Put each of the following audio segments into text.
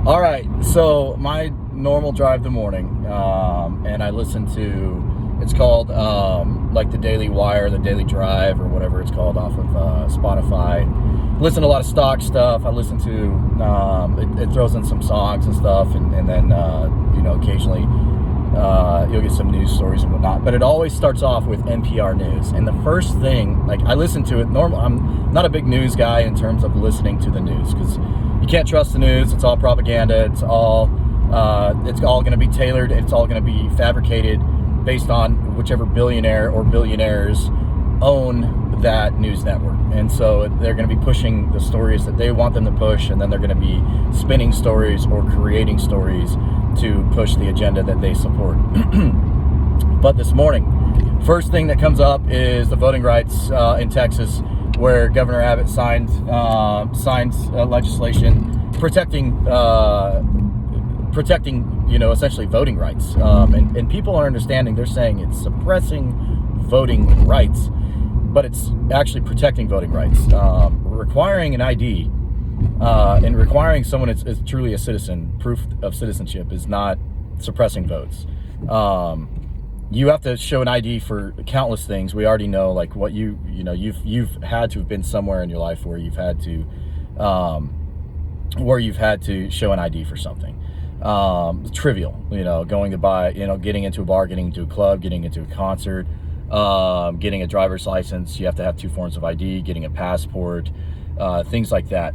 All right, so my normal drive the morning, and I listen to, it's called like the Daily Wire, the Daily Drive, or whatever it's called, off of Spotify. Listen to a lot of stock stuff. I listen to, it throws in some songs and stuff, and then, occasionally you'll get some news stories and whatnot. But it always starts off with NPR News. And the first thing, like, I listen to it, I'm not a big news guy in terms of listening to the news, because you can't trust the news. It's all propaganda. It's all going to be tailored. It's all going to be fabricated based on whichever billionaire or billionaires own that news network. And so they're going to be pushing the stories that they want them to push, and then they're going to be spinning stories or creating stories to push the agenda that they support. But this morning, first thing that comes up is the voting rights in Texas, where Governor Abbott signed legislation protecting essentially voting rights. And people are understanding, they're saying it's suppressing voting rights, but it's actually protecting voting rights. Requiring an ID and requiring someone is truly a citizen, proof of citizenship, is not suppressing votes. You have to show an ID for countless things. We already know, like, what you've had to have been somewhere in your life where you've had to show an ID for something. Trivial, going to buy, getting into a bar, getting into a club, getting into a concert, getting a driver's license. You have to have two forms of ID, getting a passport, things like that,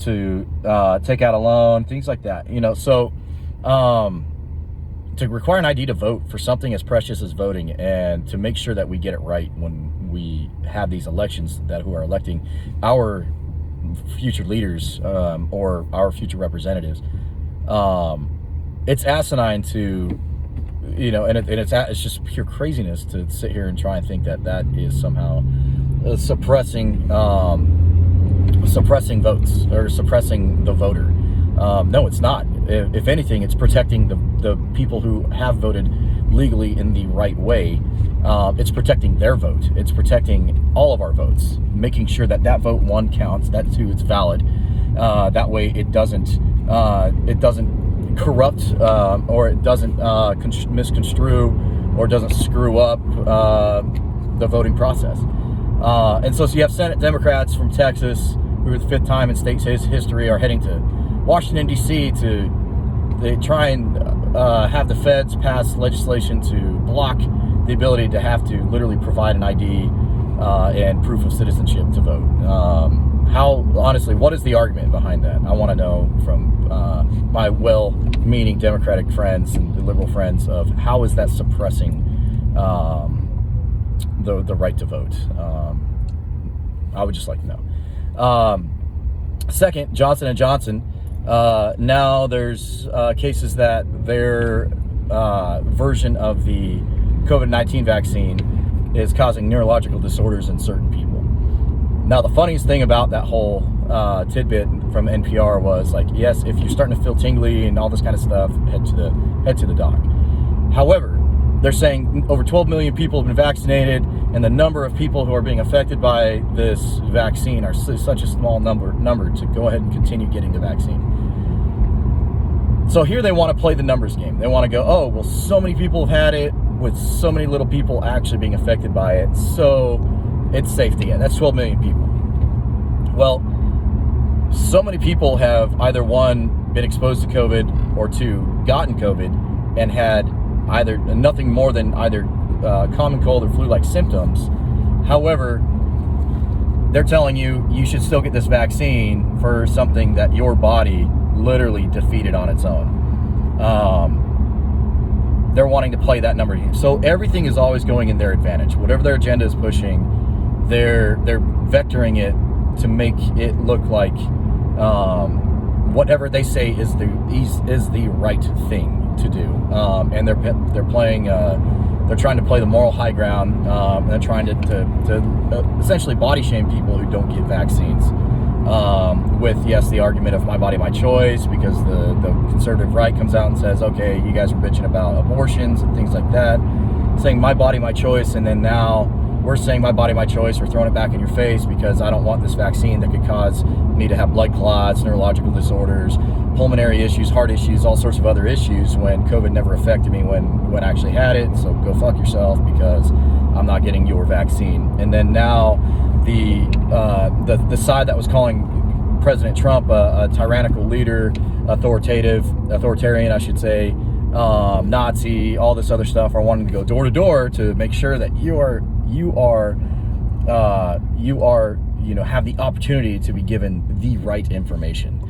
to take out a loan, things like that, so to require an ID to vote for something as precious as voting, and to make sure that we get it right when we have these elections who are electing our future leaders, or our future representatives. It's asinine to, it's just pure craziness to sit here and try and think that is somehow suppressing votes or suppressing the voter. No, it's not. If anything, it's protecting the people who have voted legally in the right way. It's protecting their vote. It's protecting all of our votes, making sure that vote, one, counts, that two, it's valid. That way it doesn't corrupt, or it doesn't misconstrue, or doesn't screw up the voting process. And so you have Senate Democrats from Texas, who, for the fifth time in state history, are heading to Washington, D.C. to try and have the feds pass legislation to block the ability to have to literally provide an ID and proof of citizenship to vote. Honestly, what is the argument behind that? I want to know from my well-meaning Democratic friends and liberal friends of how is that suppressing the right to vote. I would just like to know. Second, Johnson & Johnson. Now there's cases that their version of the COVID-19 vaccine is causing neurological disorders in certain people. Now, the funniest thing about that whole tidbit from NPR was, like, yes, if you're starting to feel tingly and all this kind of stuff, head to the doc. However, they're saying over 12 million people have been vaccinated, and the number of people who are being affected by this vaccine are such a small number to go ahead and continue getting the vaccine. So here they want to play the numbers game. They want to go, oh, well, so many people have had it, with so many little people actually being affected by it, so it's safe to get. That's 12 million people. Well, so many people have either, one, been exposed to COVID, or two, gotten COVID and had either nothing more than either common cold or flu-like symptoms. However, they're telling you should still get this vaccine for something that your body literally defeated on its own. They're wanting to play that number game. So everything is always going in their advantage. Whatever their agenda is pushing, they're vectoring it to make it look like whatever they say is the right thing to do. And they're playing. They're trying to play the moral high ground. And they're trying to essentially body shame people who don't get vaccines. With, yes, the argument of my body, my choice, because the conservative right comes out and says, okay, you guys are bitching about abortions and things like that, saying my body, my choice, and then now we're saying my body, my choice. We're throwing it back in your face because I don't want this vaccine that could cause me to have blood clots, neurological disorders, pulmonary issues, heart issues, all sorts of other issues when COVID never affected me when I actually had it. So go fuck yourself because I'm not getting your vaccine. And then now the side that was calling President Trump a tyrannical leader, authoritarian, I should say, Nazi, all this other stuff, are wanting to go door to door to make sure that you have the opportunity to be given the right information.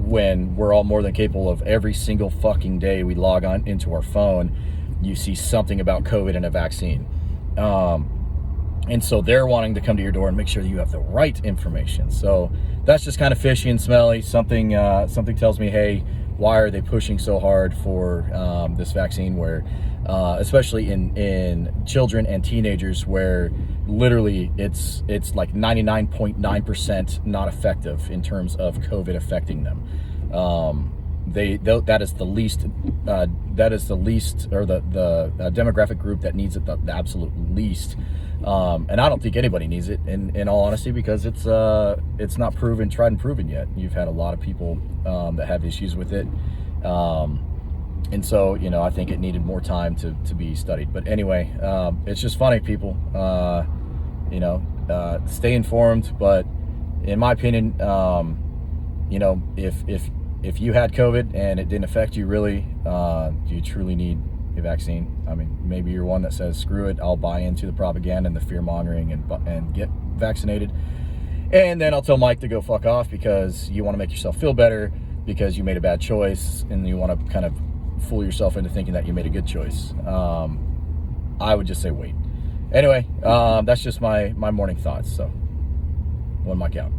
When we're all more than capable of every single fucking day we log on into our phone, you see something about COVID and a vaccine. And so they're wanting to come to your door and make sure that you have the right information. So that's just kind of fishy and smelly. Something tells me, hey, why are they pushing so hard for this vaccine where, especially in children and teenagers, where literally it's like 99.9% not effective in terms of COVID affecting them. That is the least, or the demographic group that needs it the absolute least. And I don't think anybody needs it in all honesty, because it's not tried and proven yet. You've had a lot of people that have issues with it. And so, I think it needed more time to be studied. But anyway, it's just funny, people. Stay informed. But in my opinion, if you had COVID and it didn't affect you really, do you truly need a vaccine? I mean, maybe you're one that says, screw it, I'll buy into the propaganda and the fear mongering and get vaccinated. And then I'll tell Mike to go fuck off because you want to make yourself feel better because you made a bad choice and you want to kind of fool yourself into thinking that you made a good choice. I would just say wait. Anyway, that's just my morning thoughts. So, one mic out.